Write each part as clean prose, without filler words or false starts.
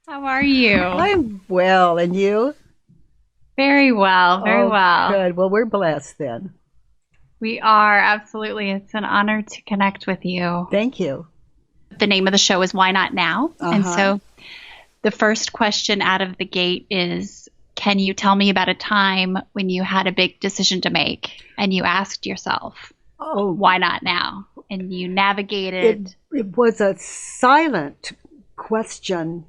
How are you? I'm well, and you? Very well, very Oh, well. good. Well, we're blessed then. We are absolutely. It's an honor to connect with you. Thank you. The name of the show is Why Not Now? And Uh-huh. so the first question out of the gate is, can you tell me about a time when you had a big decision to make and you asked yourself, Oh, why not now? And you it navigated. it was a silent question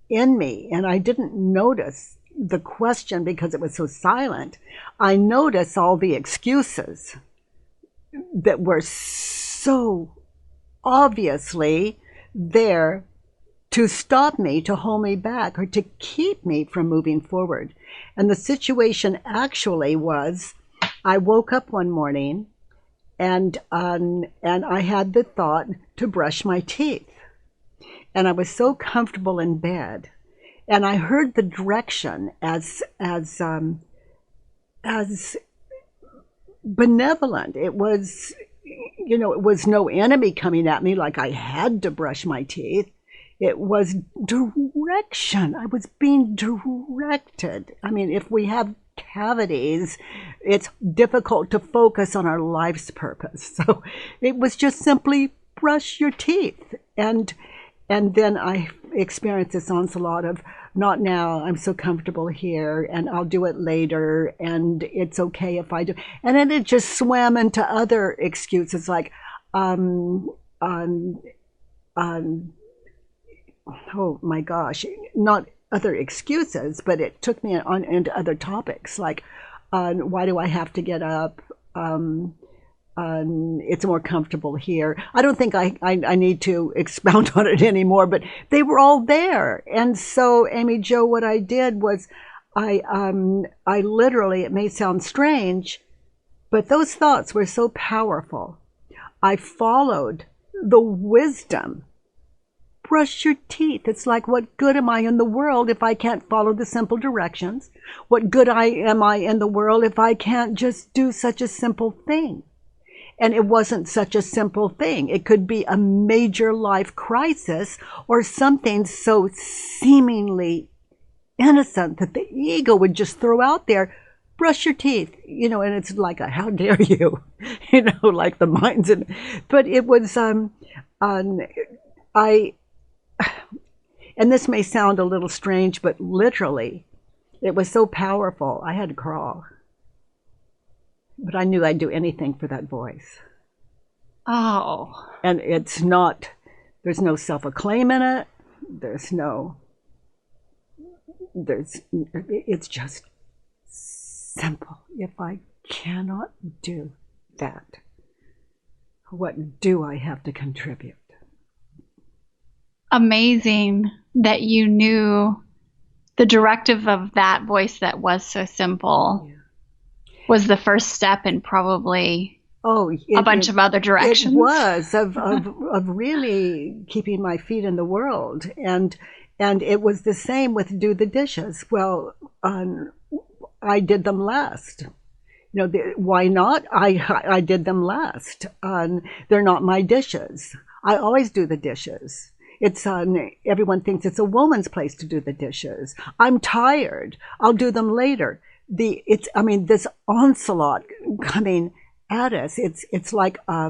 in me, and I didn't notice the question because it was so silent. I noticed all the excuses that were so obviously there to stop me, to hold me back, or to keep me from moving forward. And the situation actually was I woke up one morning and I had the thought to brush my teeth. And I was so comfortable in bed. And I heard the direction as benevolent. It was no enemy coming at me like I had to brush my teeth. It was direction. I was being directed. I mean, if we have cavities, it's difficult to focus on our life's purpose. So it was just simply brush your teeth. And then I experienced this onslaught of not now, I'm so comfortable here, and I'll do it later, and it's okay if I do. And then it just swam into other excuses like, um, um, um, oh my gosh, not other excuses, but it took me on into other topics like, why do I have to get up? Um, it's more comfortable here. I don't think I need to expound on it anymore, but they were all there. And so, Amy Jo, what I did was I literally, it may sound strange, but those thoughts were so powerful. I followed the wisdom. Brush your teeth. It's like, what good am I in the world if I can't follow the simple directions? What good am I in the world if I can't just do such a simple thing? And it wasn't such a simple thing. It could be a major life crisis or something so seemingly innocent that the ego would just throw out there, brush your teeth, and it's like a how dare you, like the minds. But it was, um, I, and this may sound a little strange, but literally, it was so powerful. I had to crawl, but I knew I'd do anything for that voice. Oh, And it's not, there's no self-acclaim in it. There's no, it's just simple. If I cannot do that, what do I have to contribute? amazing that you knew the directive of that voice that was so simple Yeah. was the first step in probably Oh, a bunch of other it directions. was of really keeping my feet in the world, and it was the same with do the dishes. Well, I did them last. Why not? I did them last. They're not my dishes. I always do the dishes. It's everyone thinks it's a woman's place to do the dishes. I'm tired. I'll do them later. This onslaught coming at us. It's like a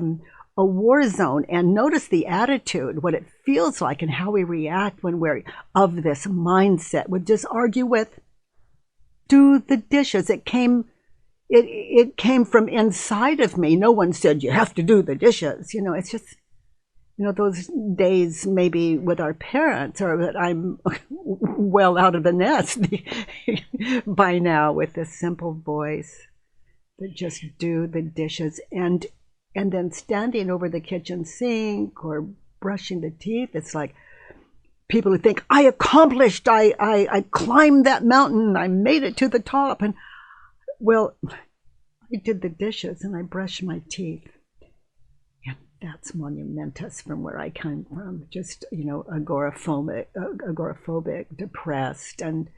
war zone. And notice the attitude, what it feels like, and how we react when we're of this mindset. Would just argue with do the dishes. It came from inside of me. No one said you have to do the dishes. It's just those days maybe with our parents, or that I'm well out of the nest by now with this simple voice that just do the dishes, and then standing over the kitchen sink or brushing the teeth. It's like people who think I accomplished, I climbed that mountain, I made it to the top, and well, I did the dishes and I brushed my teeth. And that's monumentous from where I come from. Just, agoraphobic, depressed, and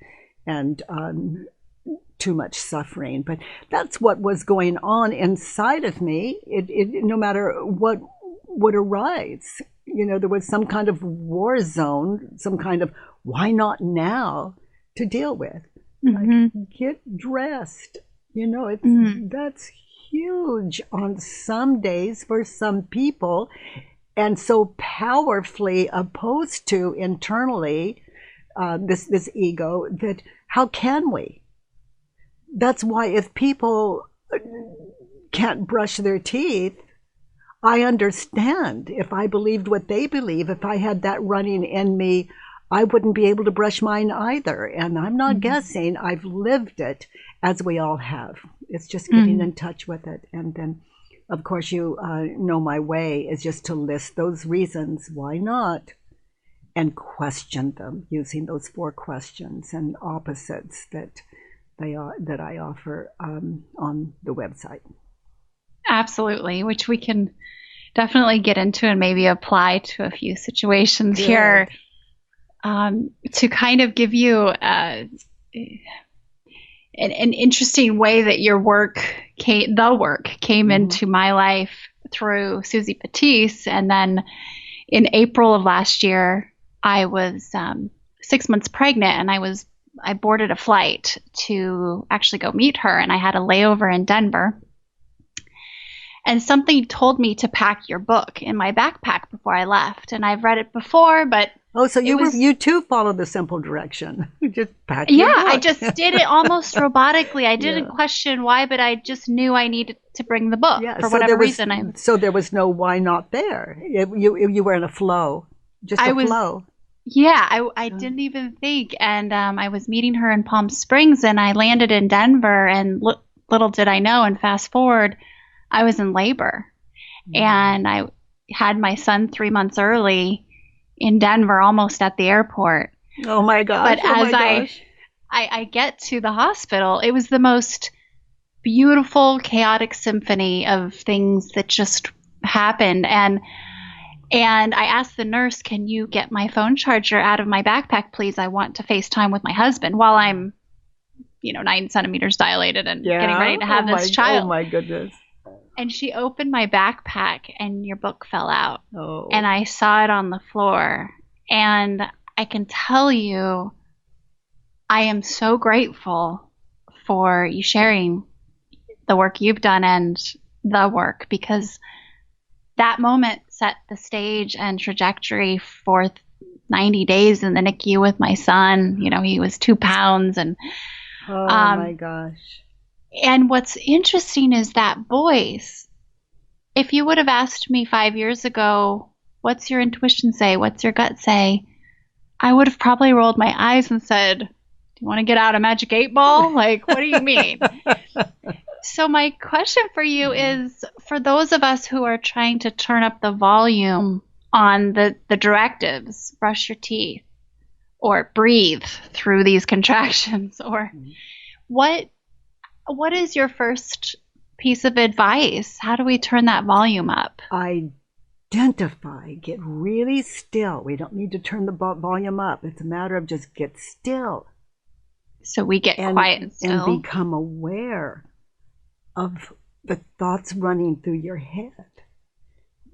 too much suffering. But that's what was going on inside of me. No matter what would arise, there was some kind of war zone, some kind of why not now to deal with? Mm-hmm. Like, get dressed. You know, that's huge on some days for some people, and so powerfully opposed to internally this ego that how can we? That's why if people can't brush their teeth, I understand. If I believed what they believe, if I had that running in me, I wouldn't be able to brush mine either. And I'm not guessing. I've lived it, as we all have. It's just getting in touch with it. And then, of course, you know my way is just to list those reasons why not, and question them using those 4 questions and opposites that I offer on the website. Absolutely, which we can definitely get into and maybe apply to a few situations Good. here to kind of give you an interesting way that your work came into my life through Susie Batiste. And then in April of last year, I was 6 months pregnant, and I boarded a flight to actually go meet her, and I had a layover in Denver. And something told me to pack your book in my backpack before I left. And I've read it before, but so you too followed the simple direction. You just packed your book. I just did it almost robotically. I didn't question why, but I just knew I needed to bring the book for whatever reason. So there was no why not there. You were in a flow, just a flow. Yeah, I didn't even think. And I was meeting her in Palm Springs, and I landed in Denver. And little did I know, and fast forward, I was in labor, and I had my son 3 months early in Denver, almost at the airport. Oh my gosh! But as I get to the hospital, it was the most beautiful, chaotic symphony of things that just happened. And I asked the nurse, "Can you get my phone charger out of my backpack, please? I want to FaceTime with my husband while I'm, 9 centimeters dilated and getting ready to have this child." Oh my goodness. And she opened my backpack, and your book fell out. Oh. And I saw it on the floor. And I can tell you, I am so grateful for you sharing the work you've done and the work, because that moment set the stage and trajectory for 90 days in the NICU with my son. He was 2 pounds. And oh my gosh. And what's interesting is that voice. If you would have asked me 5 years ago, what's your intuition say? What's your gut say? I would have probably rolled my eyes and said, do you want to get out a magic 8 ball? Like, what do you mean? So my question for you is, for those of us who are trying to turn up the volume on the directives, brush your teeth, or breathe through these contractions, or what is your first piece of advice? How do we turn that volume up? Identify, get really still. We don't need to turn the volume up. It's a matter of just get still. So we get quiet and still. And become aware of the thoughts running through your head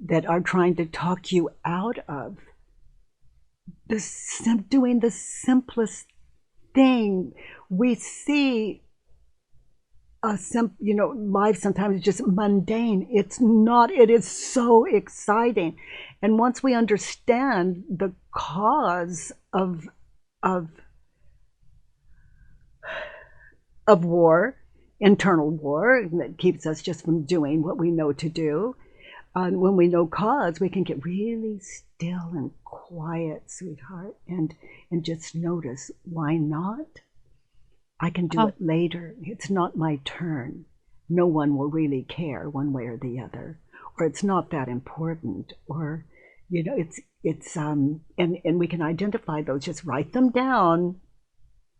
that are trying to talk you out of doing the simplest thing. We see life sometimes is just mundane. It's not. It is so exciting. And once we understand the cause of war, internal war, that keeps us just from doing what we know to do, when we know cause, we can get really still and quiet, sweetheart, and just notice, why not? I can do it later. It's not my turn. No one will really care one way or the other, or it's not that important, or and we can identify those. Just write them down.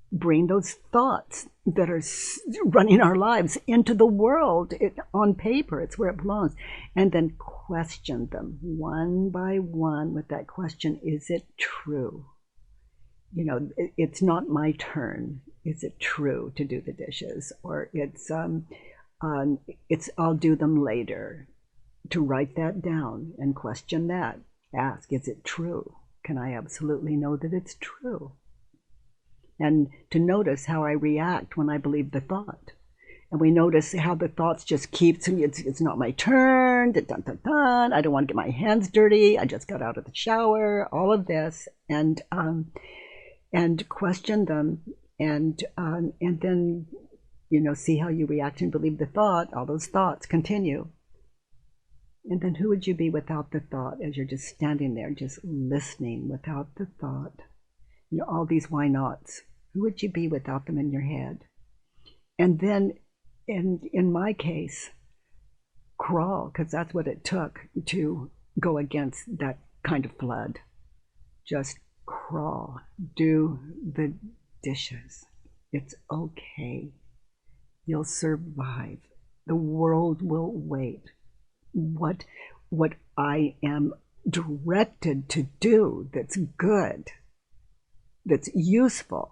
Bring those thoughts that are running our lives into the world on paper. It's where it belongs, and then question them one by one with that question: is it true? It's not my turn. Is it true to do the dishes? Or it's I'll do them later. To write that down and question that. Ask, is it true? can I absolutely know that it's true? And to notice how I react when I believe the thought. And we notice how the thoughts just keeps, it's not my turn, dun, dun, dun, dun, I don't want to get my hands dirty, I just got out of the shower, all of this, and question them, and then, see how you react and believe the thought, all those thoughts continue. And then who would you be without the thought as you're just standing there, just listening without the thought? All these why nots. Who would you be without them in your head? And then, in my case, crawl, because that's what it took to go against that kind of flood. Just crawl. Do the dishes. It's okay. You'll survive. The world will wait. What I am directed to do that's good, that's useful,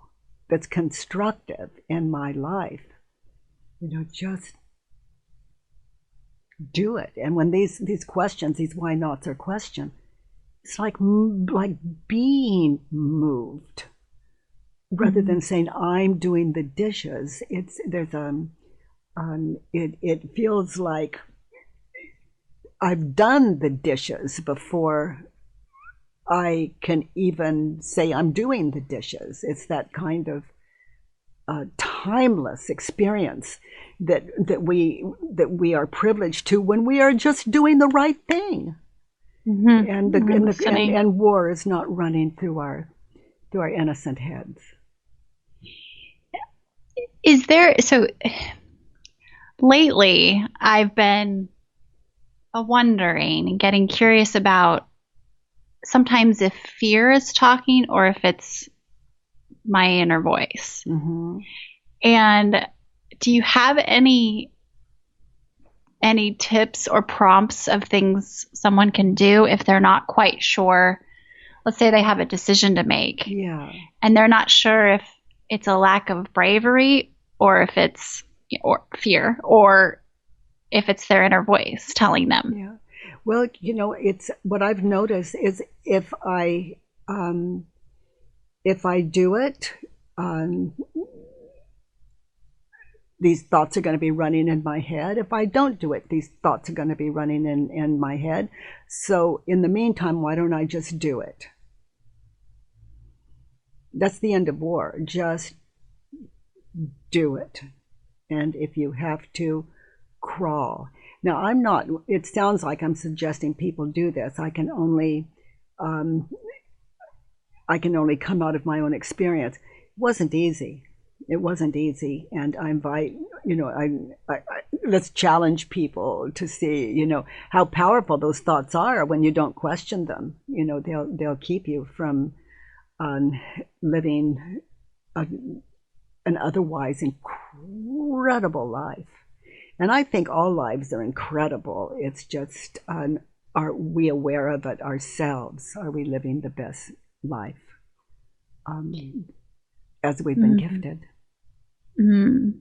that's constructive in my life, just do it. And when these questions, these why nots are questioned, it's like being moved rather than saying I'm doing the dishes. It feels like I've done the dishes before I can even say I'm doing the dishes. It's that kind of timeless experience that we are privileged to when we are just doing the right thing. Mm-hmm. And war is not running through our innocent heads. Is there, so lately I've been wondering and getting curious about sometimes if fear is talking or if it's my inner voice. Mm-hmm. And do you have any tips or prompts of things someone can do if they're not quite sure? Let's say they have a decision to make. Yeah. And they're not sure if it's a lack of bravery or if it's fear or if it's their inner voice telling them. Yeah. Well, it's what I've noticed is if I do it, these thoughts are going to be running in my head. If I don't do it, these thoughts are going to be running in my head. So in the meantime, why don't I just do it? That's the end of war. Just do it. And if you have to, crawl. Now, it sounds like I'm suggesting people do this. I can only come out of my own experience. It wasn't easy. And I invite, let's challenge people to see, how powerful those thoughts are when you don't question them. They'll keep you from living an otherwise incredible life. And I think all lives are incredible. It's just, are we aware of it ourselves? Are we living the best life as we've been gifted? Mm-hmm.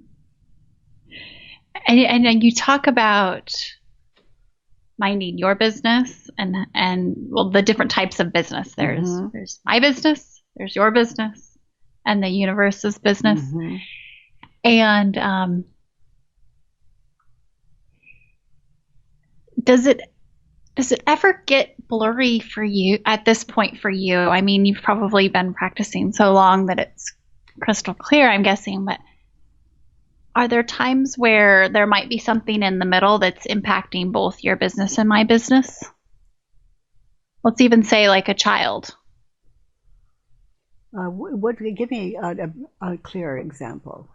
And you talk about minding your business and well, the different types of business. There's my business, there's your business, and the universe's business. Mm-hmm. And does it ever get blurry for you at this point for you? I mean, you've probably been practicing so long that it's crystal clear, I'm guessing, but are there times where there might be something in the middle that's impacting both your business and my business? Let's even say like a child. Give me a clear example.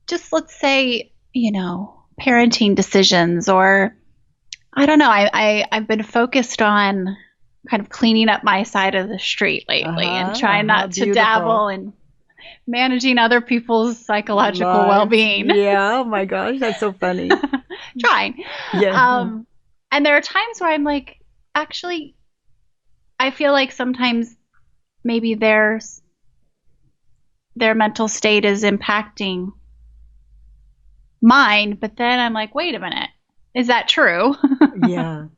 Just let's say, parenting decisions, or I don't know. I've been focused on kind of cleaning up my side of the street lately and trying not to dabble in managing other people's psychological well-being. Yeah, oh my gosh, that's so funny. Trying. Yeah. And there are times where I'm like, actually, I feel like sometimes maybe their mental state is impacting mine, but then I'm like, wait a minute, is that true? Yeah.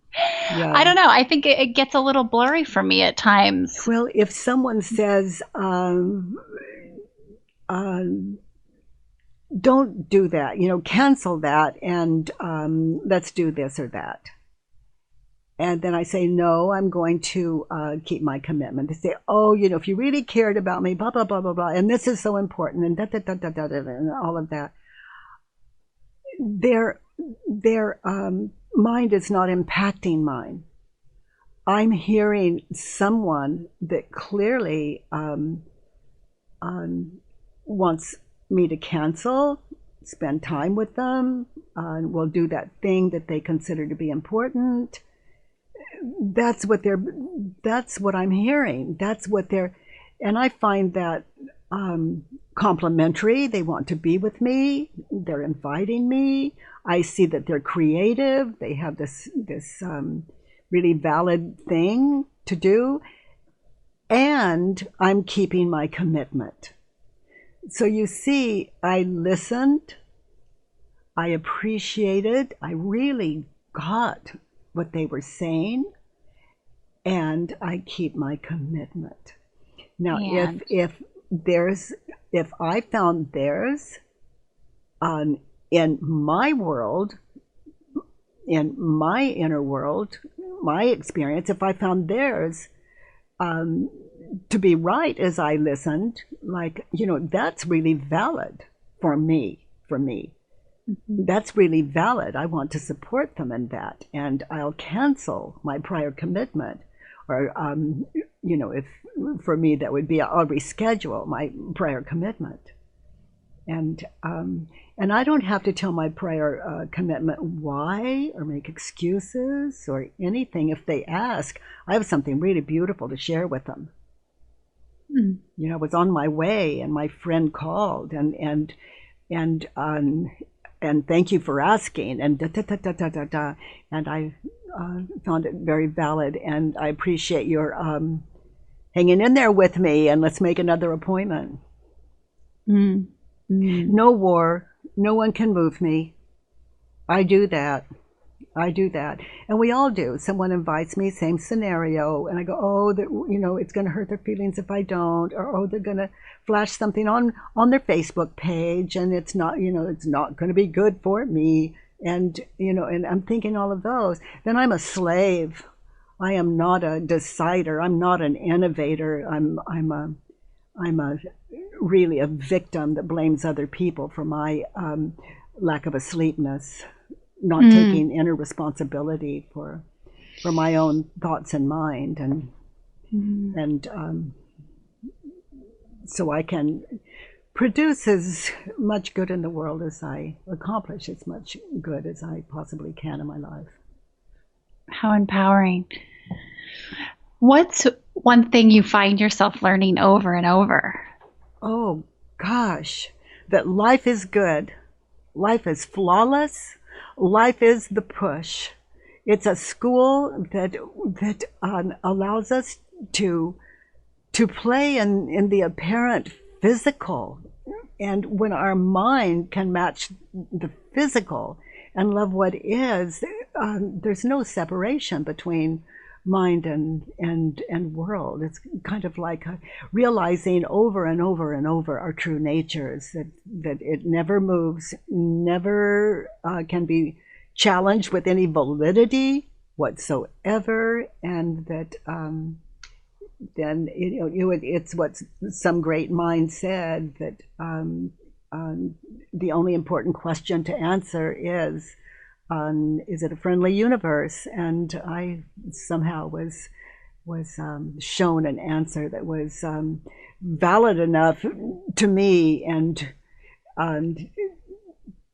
Yeah. I don't know. I think it gets a little blurry for me at times. Well, if someone says, uh, don't do that, cancel that, and let's do this or that. And then I say, no, I'm going to keep my commitment. They say, oh, if you really cared about me, blah, blah, blah, blah, blah, and this is so important, and da, da, da, da, da, da, and all of that. Their mind is not impacting mine. I'm hearing someone that clearly wants me to cancel, spend time with them, will do that thing that they consider to be important. That's what I'm hearing. And I find that complimentary. They want to be with me. They're inviting me. I see that they're creative. They have this really valid thing to do, and I'm keeping my commitment. So you see, I listened. I appreciated. I really got what they were saying, and I keep my commitment. Now, And if I found theirs in my world, in my inner world, my experience, if I found theirs to be right as I listened, that's really valid for me. That's really valid. I want to support them in that, and I'll cancel my prior commitment, or if for me that would be I'll reschedule my prior commitment, and I don't have to tell my prior commitment why or make excuses or anything. If they ask, I have something really beautiful to share with them. I was on my way, and my friend called, and thank you for asking, and da da da da da da da, and I found it very valid, and I appreciate your hanging in there with me, and let's make another appointment. mm, mm, No war, no one can move me. I do that. And we all do. Someone invites me, same scenario, and I go, oh, it's going to hurt their feelings if I don't, or oh, they're going to flash something on their Facebook page, and it's not going to be good for me, and and I'm thinking all of those. Then I'm a slave. I am not a decider. I'm not an innovator. I'm really a victim that blames other people for my lack of asleepness, not taking inner responsibility for my own thoughts and mind, and so I can produce as much good in the world as I accomplish as much good as I possibly can in my life. how empowering. What's one thing you find yourself learning over and over? Oh gosh, that life is good. Life is flawless. Life is the push. It's a school that allows us to play in the apparent physical, and when our mind can match the physical and love what is, there's no separation between mind and world. It's kind of like realizing over and over and over our true natures, that it never moves, never can be challenged with any validity whatsoever, and that then it's what some great mind said, that the only important question to answer is it a friendly universe? And I somehow was shown an answer that was valid enough to me, and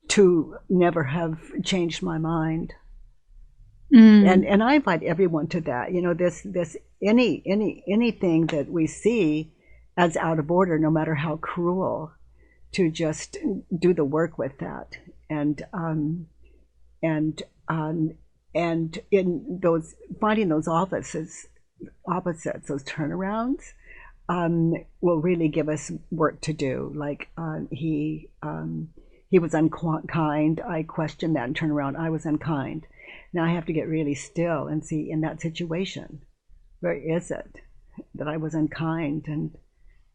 to never have changed my mind. And I invite everyone to that. This anything that we see as out of order, no matter how cruel, to just do the work with that, and in those, finding those opposites, those turnarounds, will really give us work to do. Like he was unkind. I questioned that and turned around. I was unkind. Now I have to get really still and see, in that situation, where is it that I was unkind?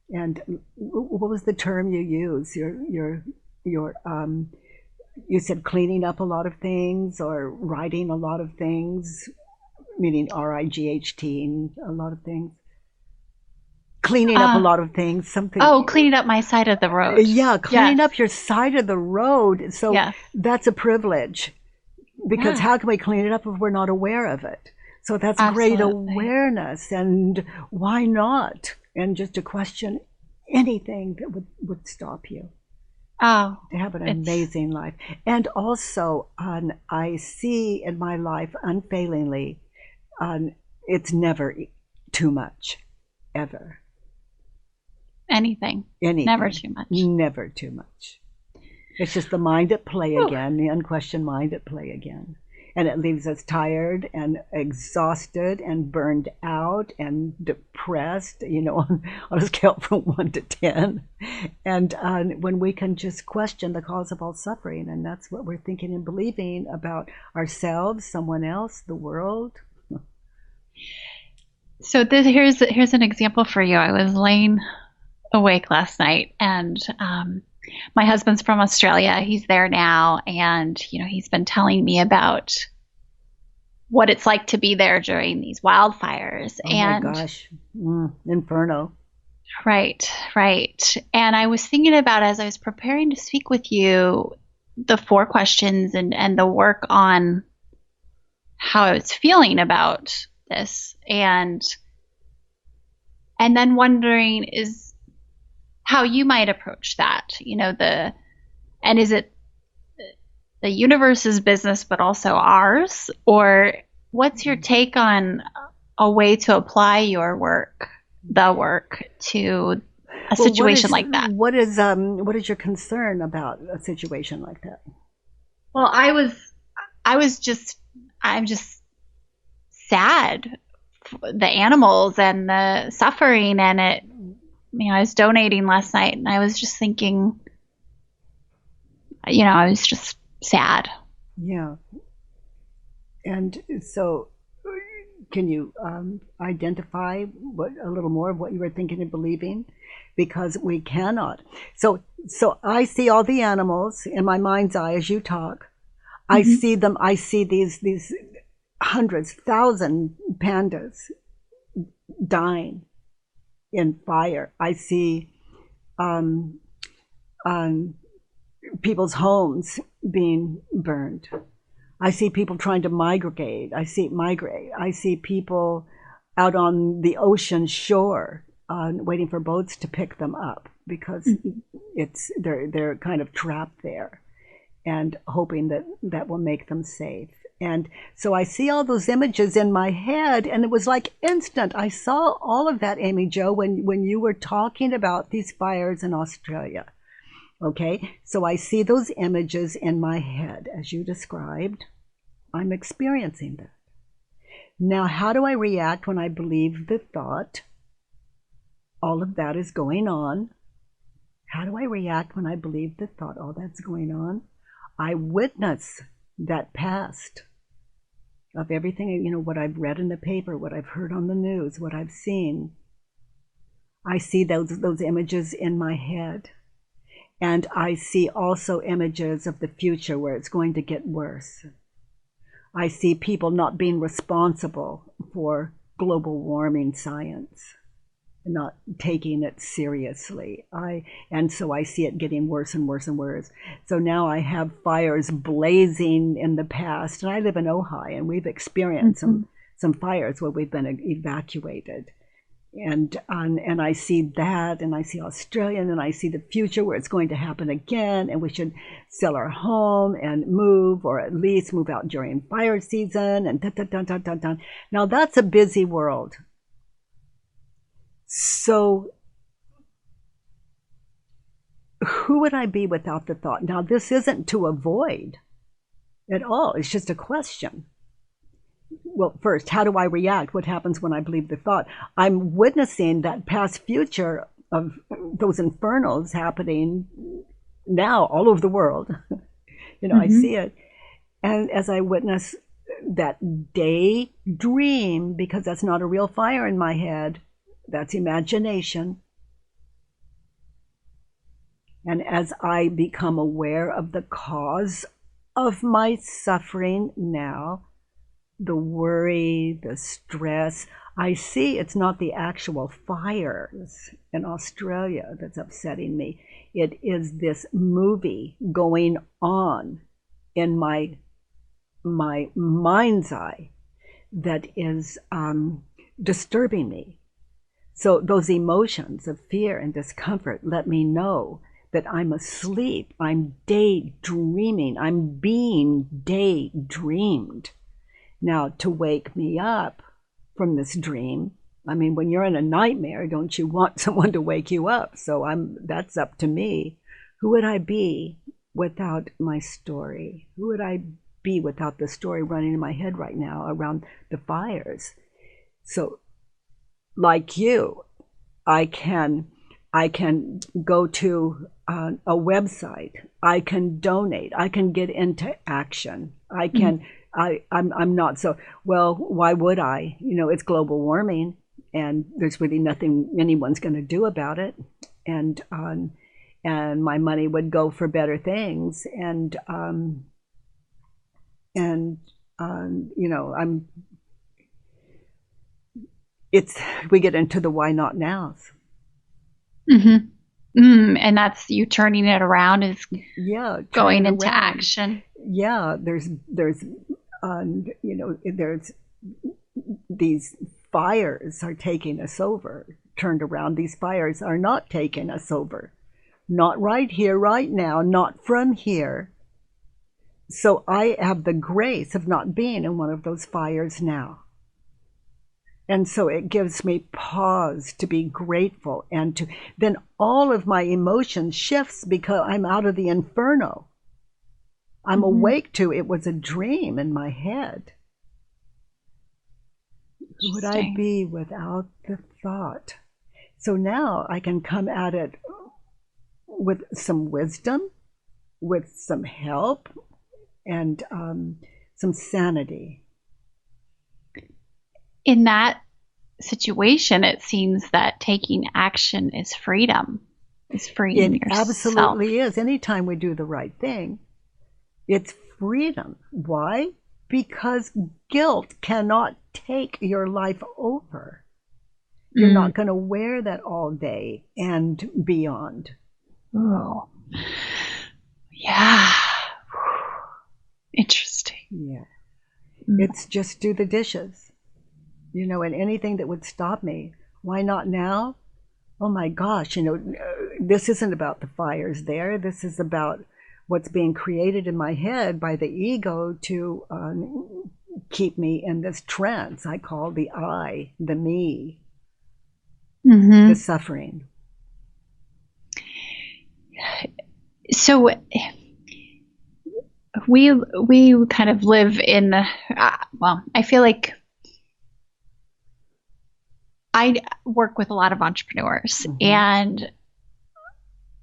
And what was the term you used? Your you said cleaning up a lot of things, or writing a lot of things, meaning RIGHT, a lot of things. Cleaning up a Uh, lot of things, something. oh, cleaning up my side of the road. Yeah, cleaning Yes. up your side of the road. So Yes. that's a privilege, because Yeah. how can we clean it up if we're not aware of it? So that's great Absolutely. awareness, and why not? And just to question anything that would stop you Oh, to have an it's amazing life. And also, I see in my life unfailingly, it's never too much, ever. anything. Never Anything, too much. never too much. It's just the mind at play Whew. again, the unquestioned mind at play again. And it leaves us tired and exhausted and burned out and depressed, on a scale from 1 to 10. And when we can just question the cause of all suffering, and that's what we're thinking and believing about ourselves, someone else, the world. So here's an example for you. I was laying awake last night, and my husband's from Australia. He's there now, and he's been telling me about what it's like to be there during these wildfires. Oh my And gosh, inferno. right, right. And I was thinking about, as I was preparing to speak with you, the 4 questions and the work on how I was feeling about this, and then wondering is how you might approach that. And is it the universe's business but also ours, or what's your take on a way to apply the work to a Well, situation like that? what is your concern about a situation like that? Well, I'm just sad for the animals and the suffering, and I was donating last night, and I was just thinking, I was just sad. Yeah, and so can you identify a little more of what you were thinking and believing? Because we cannot. So I see all the animals in my mind's eye as you talk. I Mm-hmm. see them. I see these hundreds, thousand pandas dying in fire. I see um, um, people's homes being burned. I see people trying to migrate. I see people out on the ocean shore, waiting for boats to pick them up, because Mm-hmm. they're kind of trapped there, and hoping that that will make them safe. And so I see all those images in my head, and it was like instant. I saw all of that, Amy Jo, when you were talking about these fires in Australia. Okay, so I see those images in my head as you described. I'm experiencing that. Now, how do I react when I believe the thought? All of that is going on. How do I react when I believe the thought? All that's going on. I witness that past of everything, what I've read in the paper, what I've heard on the news, what I've seen. I see those images in my head. And I see also images of the future where it's going to get worse. I see people not being responsible for global warming science, not taking it seriously. And so I see it getting worse and worse and worse. So now I have fires blazing in the past, and I live in Ojai, and we've experienced Mm-hmm. some fires where we've been evacuated. And I see that, and I see Australia, and I see the future where it's going to happen again, and we should sell our home and move, or at least move out during fire season, and dun. Now that's a busy world. So who would I be without the thought? Now this isn't to avoid at all. It's just a question. Well, first, how do I react? What happens when I believe the thought? I'm witnessing that past future of those infernos happening now all over the world. I Mm-hmm. see it. And as I witness that daydream, because that's not a real fire in my head, that's imagination. And as I become aware of the cause of my suffering now, the worry, the stress, I see it's not the actual fires in Australia that's upsetting me. It is this movie going on in my mind's eye that is disturbing me. So those emotions of fear and discomfort let me know that I'm asleep, I'm daydreaming, I'm being daydreamed. Now, to wake me up from this dream, I mean, when you're in a nightmare, don't you want someone to wake you up? So that's up to me. Who would I be without my story? Who would I be without the story running in my head right now around the fires? So, like you, I can go to a website. I can donate. I can get into action. I can. I'm not so well. Why would I? It's global warming, and there's really nothing anyone's going to do about it. And and my money would go for better things. I'm. We get into the why not nows. And that's you turning it around, is going into action. Yeah, there's these fires are taking us over. Turned around, these fires are not taking us over. Not right here, right now, not from here. So I have the grace of not being in one of those fires now. And so it gives me pause to be grateful, and then all of my emotion shifts because I'm out of the inferno. I'm awake to it was a dream in my head. Who would I be without the thought? So now I can come at it with some wisdom, with some help, and some sanity. In that situation, it seems that taking action is freedom. It's freeing yourself. It absolutely is. Anytime we do the right thing, it's freedom. Why? Because guilt cannot take your life over. You're not going to wear that all day and beyond. Oh, yeah. Interesting. Yeah. It's just do the dishes. And anything that would stop me. Why not now? Oh my gosh, this isn't about the fires there. This is about what's being created in my head by the ego to keep me in this trance I call the I, the me, the suffering. So we kind of live in, I feel like I work with a lot of entrepreneurs, and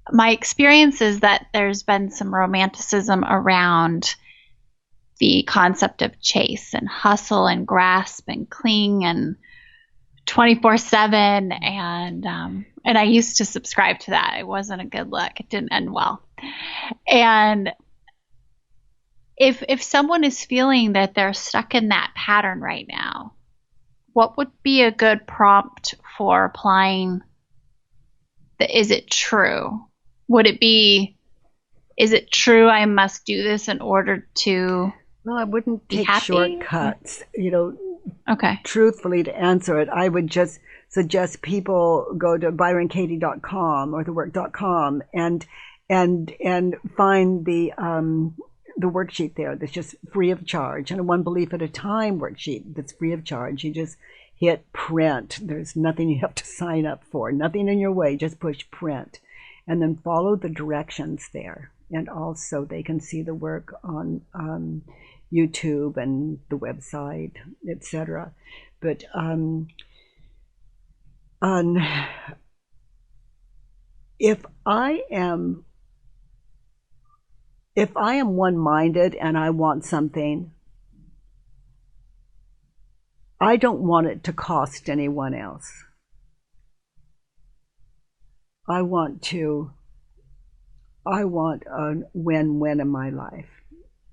my experience is that there's been some romanticism around the concept of chase and hustle and grasp and cling and 24/7, and I used to subscribe to that. It wasn't a good look. It didn't end well. And if someone is feeling that they're stuck in that pattern right now, what would be a good prompt for applying the is it true? Would it be, is it true I must do this in order to Well, I wouldn't take shortcuts. Okay. Truthfully, to answer it, I would just suggest people go to byronkatie.com or thework.com and find the worksheet there that's just free of charge, and a one belief at a time worksheet that's free of charge. You just hit print. There's nothing you have to sign up for, nothing in your way, just push print, and then follow the directions there. And also they can see the work on YouTube and the website, etc. But if I am one-minded and I want something, I don't want it to cost anyone else. I want a win-win in my life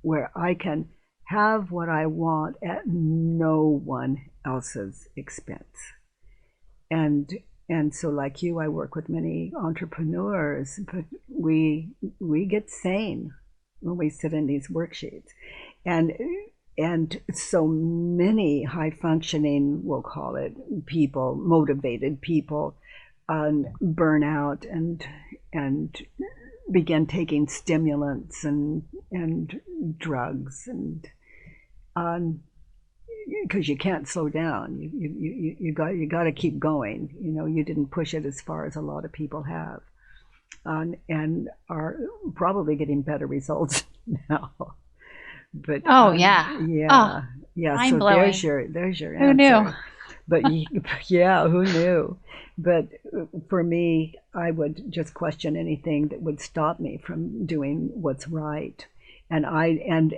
where I can have what I want at no one else's expense. And so like you, I work with many entrepreneurs, but we get sane when we sit in these worksheets. And so many high functioning, we'll call it, people, motivated people, burn out and begin taking stimulants and drugs and because you can't slow down. You got to keep going. You didn't push it as far as a lot of people have, and are probably getting better results now. But yeah. yeah, yeah. Mind So blowing. there's your Who knew? answer. But yeah, who knew? But for me, I would just question anything that would stop me from doing what's right. And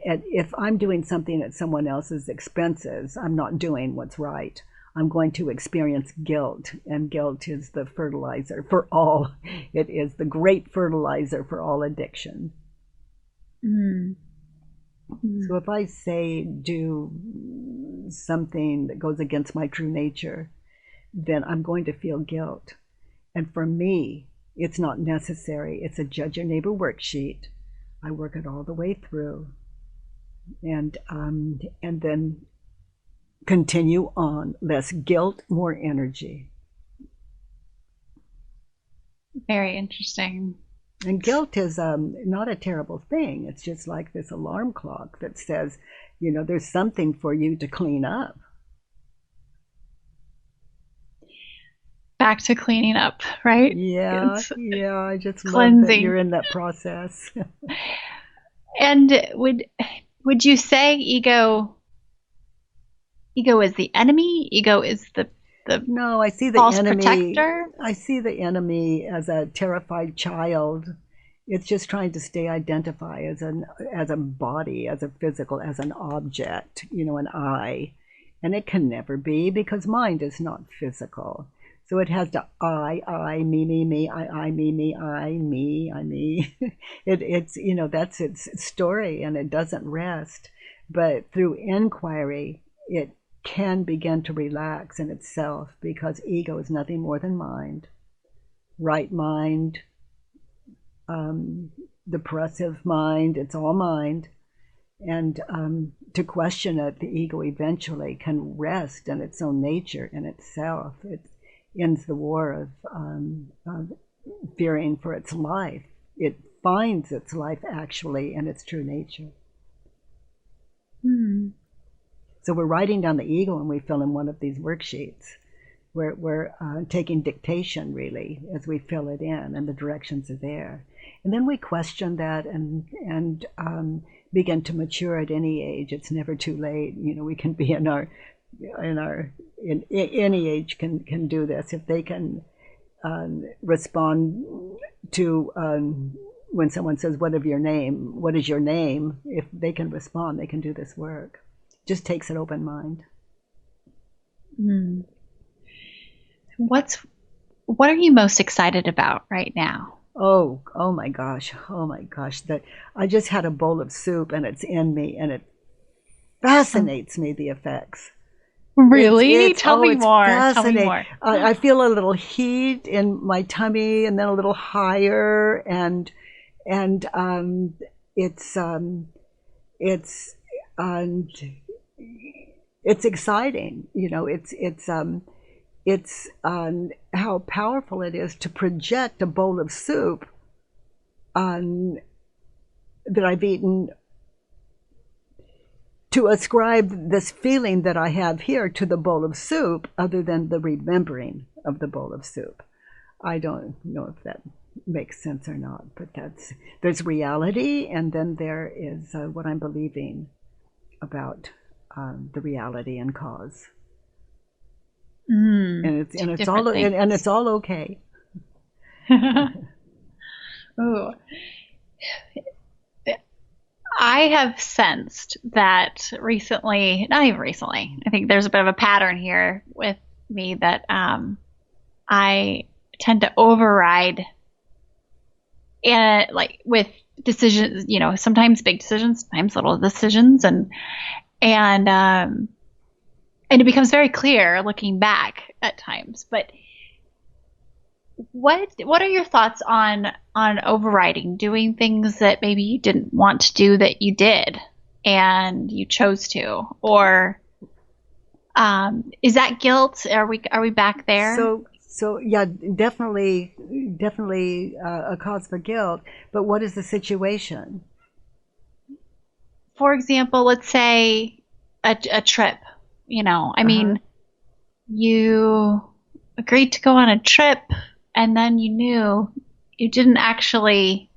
if I'm doing something at someone else's expenses, I'm not doing what's right. I'm going to experience guilt, and guilt is the fertilizer for all. It is the great fertilizer for all addiction. Mm. So if I say do something that goes against my true nature, then I'm going to feel guilt. And for me, it's not necessary. It's a judge your neighbor worksheet. I work it all the way through, and then continue on. Less guilt, more energy. Very interesting. And guilt is not a terrible thing. It's just like this alarm clock that says, there's something for you to clean up. Back to cleaning up, right? Yeah, It's yeah. I just love that cleansing. you're in that process. And would you say ego is the enemy? Ego is the No, I see the false enemy. protector? I see the enemy as a terrified child. It's just trying to stay identified as a body, as a physical, as an object, an I. And it can never be because mind is not physical. So it has to I, me, I, me, I, me. It's that's its story, and it doesn't rest. But through inquiry, it can begin to relax in itself because ego is nothing more than mind. Right mind, depressive mind, it's all mind. And to question it, the ego eventually can rest in its own nature, in itself. It ends the war of fearing for its life. It finds its life actually in its true nature. Hmm. So we're writing down the ego, and we fill in one of these worksheets. We're taking dictation, really, as we fill it in, and the directions are there. And then we question that and begin to mature at any age. It's never too late. We can be in any age can do this if they can respond to when someone says, what is your name? If they can respond, they can do this work. Just takes an open mind. Mm. What are you most excited about right now? Oh my gosh. That I just had a bowl of soup, and it's in me, and it fascinates me, the effects. Really? Tell me it's more. fascinating. Tell me more. I feel a little heat in my tummy, and then a little higher, and it's it's exciting. It's how powerful it is to project a bowl of soup that I've eaten, to ascribe this feeling that I have here to the bowl of soup, other than the remembering of the bowl of soup. I don't know if that makes sense or not, but there's reality, and then there is what I'm believing about the reality and cause. And it's all okay. Ooh. I have sensed that recently, not even recently, I think there's a bit of a pattern here with me that I tend to override and like with decisions, sometimes big decisions, sometimes little decisions, and and it becomes very clear looking back at times. But what are your thoughts on overriding, doing things that maybe you didn't want to do that you did and you chose to, or is that guilt? Are we back there? So yeah, definitely a cause for guilt. But what is the situation? For example, let's say a trip. I Uh-huh. mean, you agreed to go on a trip, and then you knew you didn't actually,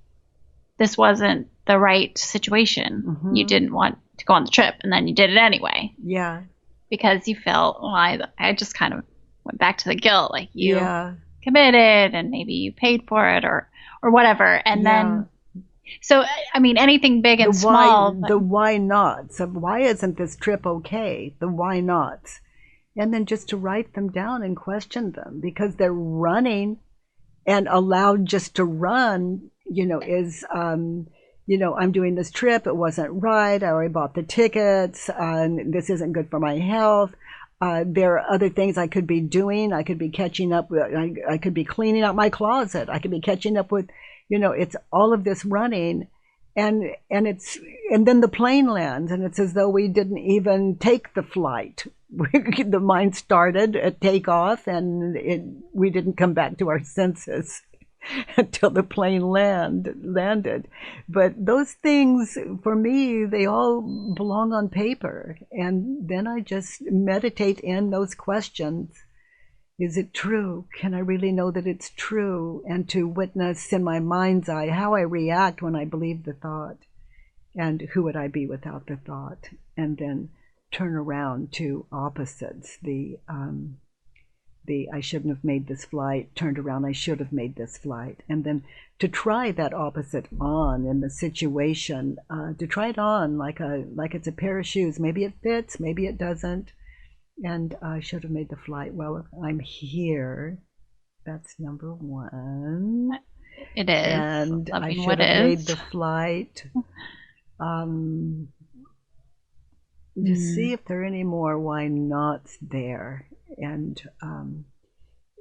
this wasn't the right situation. You Mm-hmm. didn't want to go on the trip, and then you did it anyway Yeah. because you felt, well, I just kind of went back to the guilt, like you Yeah. committed and maybe you paid for it or whatever. And Yeah. then, so, I mean, anything big The and why small, but the why not? So why isn't this trip okay? The why nots. And then just to write them down and question them because they're running and allowed just to run, is I'm doing this trip, it wasn't right, I already bought the tickets, this isn't good for my health. There are other things I could be doing. I could be catching up with, I could be cleaning out my closet. I could be catching up with, it's all of this running, and then the plane lands, and it's as though we didn't even take the flight. The mind started at takeoff, and we didn't come back to our senses until the plane landed. But those things, for me, they all belong on paper. And then I just meditate in those questions. Is it true? Can I really know that it's true? And to witness in my mind's eye how I react when I believe the thought. And who would I be without the thought? And then turn around to opposites. The I shouldn't have made this flight, turned around, I should have made this flight. And then to try that opposite on in the situation, to try it on like it's a pair of shoes. Maybe it fits, maybe it doesn't. And I should have made the flight. Well, I'm here. That's number one. it is And I loving should what have made is. the flight. Um, just see Mm. if there are any more why nots there. And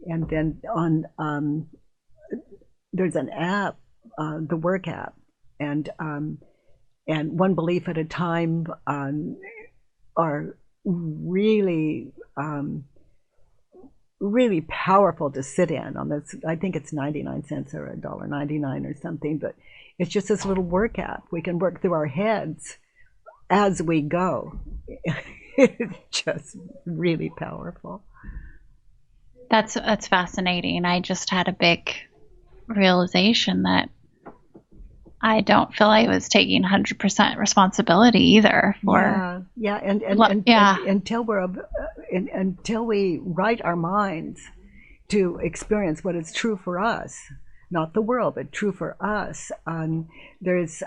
then on there's an app, the work app, and one belief at a time are really really powerful to sit in on this. I think it's 99 cents or $1.99 or something, but it's just this little work app. We can work through our heads as we go. It's just really powerful. That's fascinating. I just had a big realization that I don't feel I was taking 100% responsibility either for, Yeah, yeah, and yeah, until we write our minds to experience what is true for us, not the world, but true for us. There's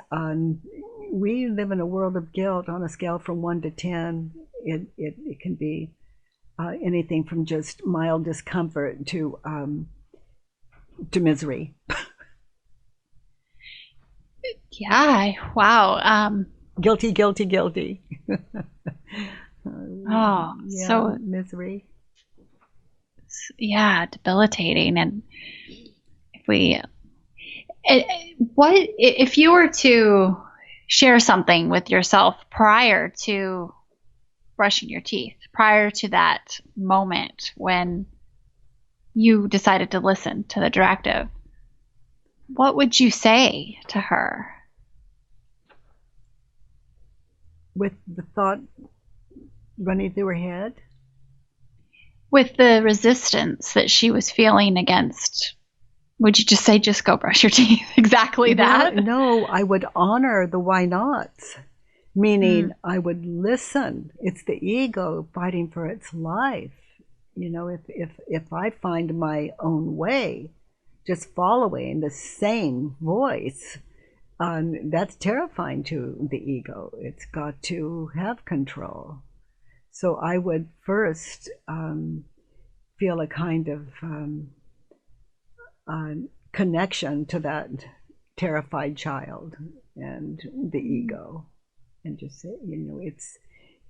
we live in a world of guilt on a scale from 1 to 10. It can be anything from just mild discomfort to misery. yeah, wow. Guilty, guilty, guilty. Oh, Yeah, so misery. yeah, debilitating. And if we, what if you were to share something with yourself prior to brushing your teeth, prior to that moment when you decided to listen to the directive, what would you say to her? With the thought running through her head. With the resistance that she was feeling against, would you just say, just go brush your teeth? Exactly Well, that? no, I would honor the why nots, meaning Mm. I would listen. It's the ego fighting for its life. If I find my own way, just following the same voice, That's terrifying to the ego. It's got to have control. So I would first feel a kind of connection to that terrified child and the ego, and just say,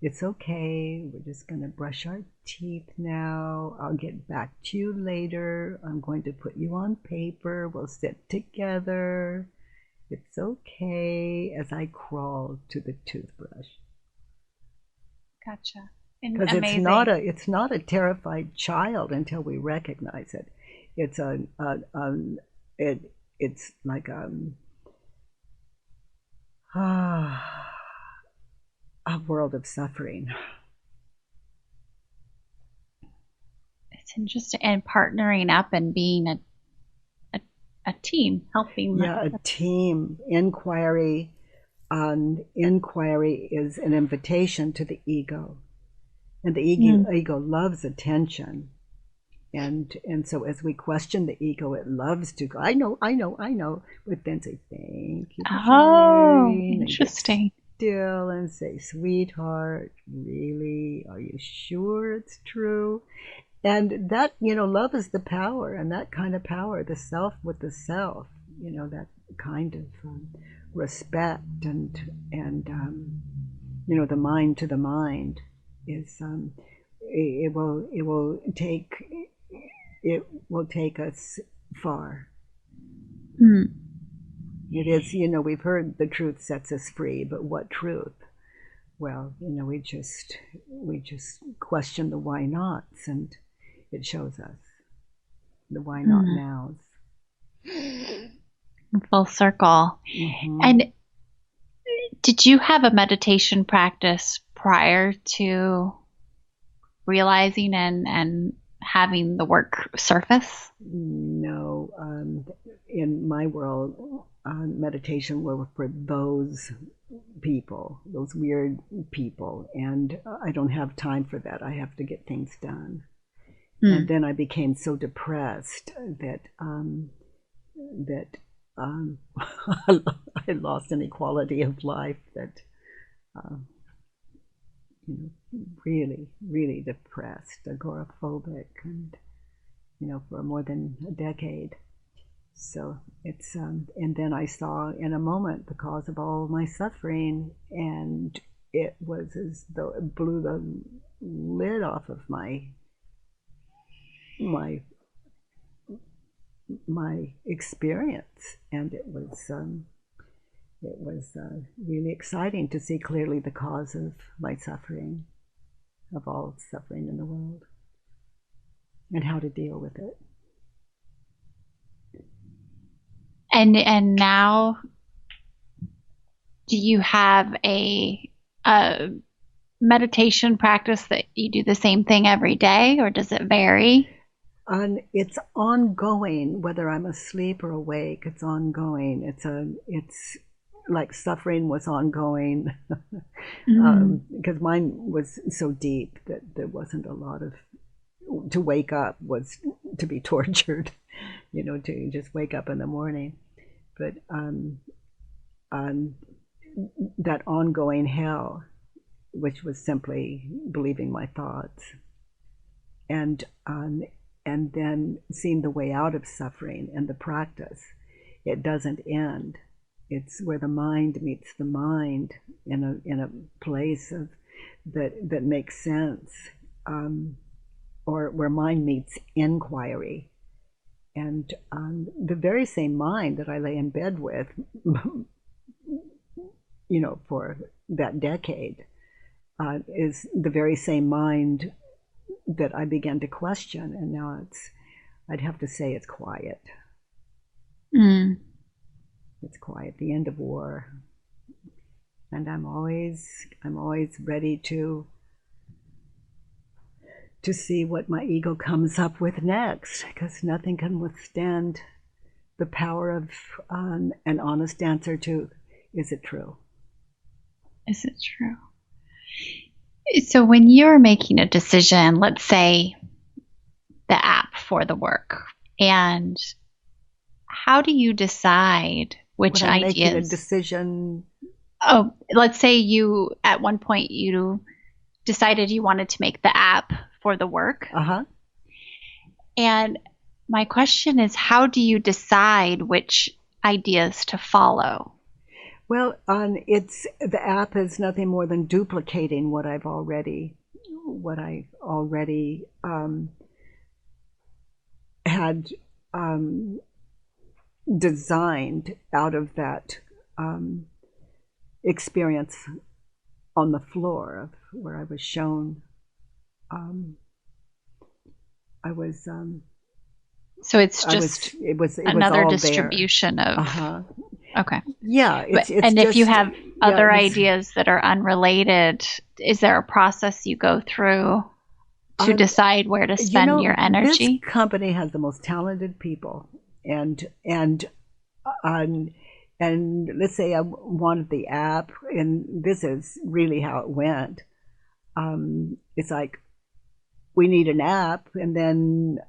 it's okay. We're just going to brush our teeth now. I'll get back to you later. I'm going to put you on paper. We'll sit together. It's okay, as I crawl to the toothbrush. Gotcha. Because Amazing. it's not a terrified child until we recognize it. It's it it's like a world of suffering. It's interesting. And partnering up and being a, a team, helping Yeah, a them. team inquiry. Inquiry is an invitation to the ego, and the Mm. ego loves attention. And so as we question the ego, it loves to go, I know, but then say, thank you for Oh, sharing, and get interesting. still and say, sweetheart, really, are you sure it's true? And that, love is the power, and that kind of power, the self with the self, that kind of respect, and the mind to the mind is, it will take us far. Mm. It is, we've heard the truth sets us free, but what truth? Well, we just question the why nots, and it shows us the why not Mm. nows. Full circle. Mm-hmm. And did you have a meditation practice prior to realizing and having the work surface? No, in my world, meditation were for those people, those weird people, and I don't have time for that. I have to get things done. And Mm. then I became so depressed that I lost any quality of life. That uh, really, really depressed, agoraphobic, and for more than a decade. So it's and then I saw in a moment the cause of all my suffering, and it was as though it blew the lid off of my my experience, and it was really exciting to see clearly the cause of my suffering, of all suffering in the world, and how to deal with it. And now, do you have a meditation practice that you do the same thing every day, or does it vary? And it's ongoing, whether I'm asleep or awake. It's ongoing. It's like suffering was ongoing, Mm. because mine was so deep that there wasn't a lot of, to wake up was to be tortured, to just wake up in the morning. But um, that ongoing hell, which was simply believing my thoughts, and um, and then seeing the way out of suffering and the practice. It doesn't end. It's where the mind meets the mind in a place of that makes sense, um, or where mind meets inquiry. And the very same mind that I lay in bed with, for that decade, is the very same mind that I began to question, and now I'd have to say it's quiet. Mm. It's quiet. The end of war, and I'm always ready to see what my ego comes up with next, because nothing can withstand the power of an honest answer to, is it true? Is it true? So when you're making a decision, let's say the app for the work, and how do you decide Which I'm making a ideas? decision. Oh, let's say you, at one point, you decided you wanted to make the app for the work. Uh-huh. And my question is, how do you decide which ideas to follow? Well, it's the app is nothing more than duplicating what I already had um, designed out of that um, experience on the floor of where I was shown. Um, I was So it's I was just it was another all there. distribution of, Uh-huh. okay. Yeah, But it's and if you just have yeah, other it's ideas that are unrelated, is there a process you go through to um, decide where to spend your this energy? company has the most talented people, and um, and let's say I wanted the app, and this is really how it went. It's like we need an app, and then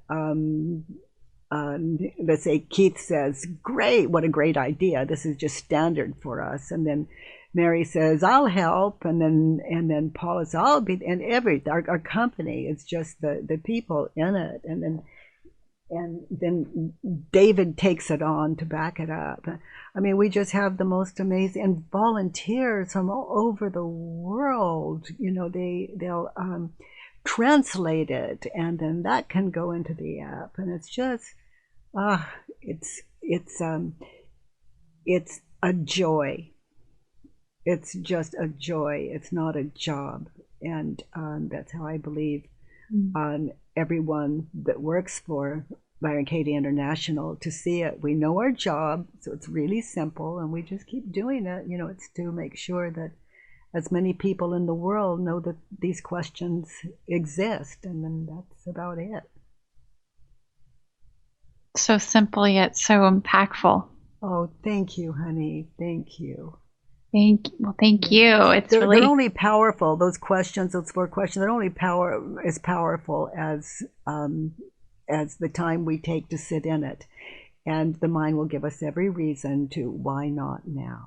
let's say Keith says, "Great, what a great idea! This is just standard for us." And then Mary says, "I'll help," and then Paula says, "I'll be," and our company is just the people in it, and then David takes it on to back it up. I mean, we just have the most amazing and volunteers from all over the world. They'll translate it, and then that can go into the app, and it's just ah, it's a joy. It's just a joy. It's not a job, and that's how I believe on everyone that works for Byron Katie International to see it. We know our job, so it's really simple, and we just keep doing it. It's to make sure that as many people in the world know that these questions exist, and then that's about it. So simple yet so impactful. Oh, thank you, honey. Thank you. Thank Yeah. you. It's They're really only powerful. Those questions, those four questions, they're only as powerful as the time we take to sit in it, and the mind will give us every reason to why not now.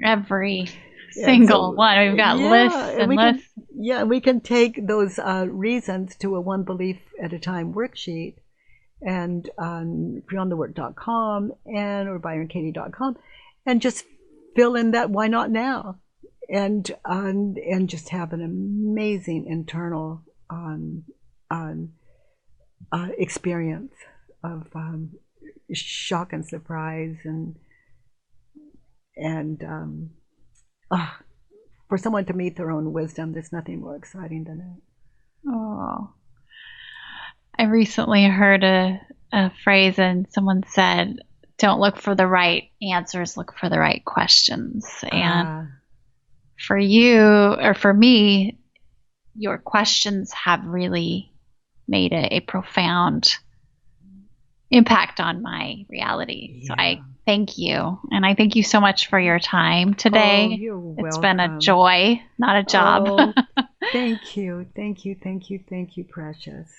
every And single so, one. We've got yeah, lists and and lists. we can take those reasons to a one belief at a time worksheet, and on beyondthework.com and or byronkatie.com, and just fill in that why not now, and just have an amazing internal um, experience of shock and surprise, and ah, for someone to meet their own wisdom, there's nothing more exciting than it. Oh, I recently heard a phrase, and someone said, "Don't look for the right answers, look for the right questions." And Uh, for you, or for me, your questions have really made a profound impact on my reality. So yeah. I thank you. And I thank you so much for your time Oh, today. you're It's been a welcome. joy, not a job. Oh, thank you, thank you, thank you, thank you, precious.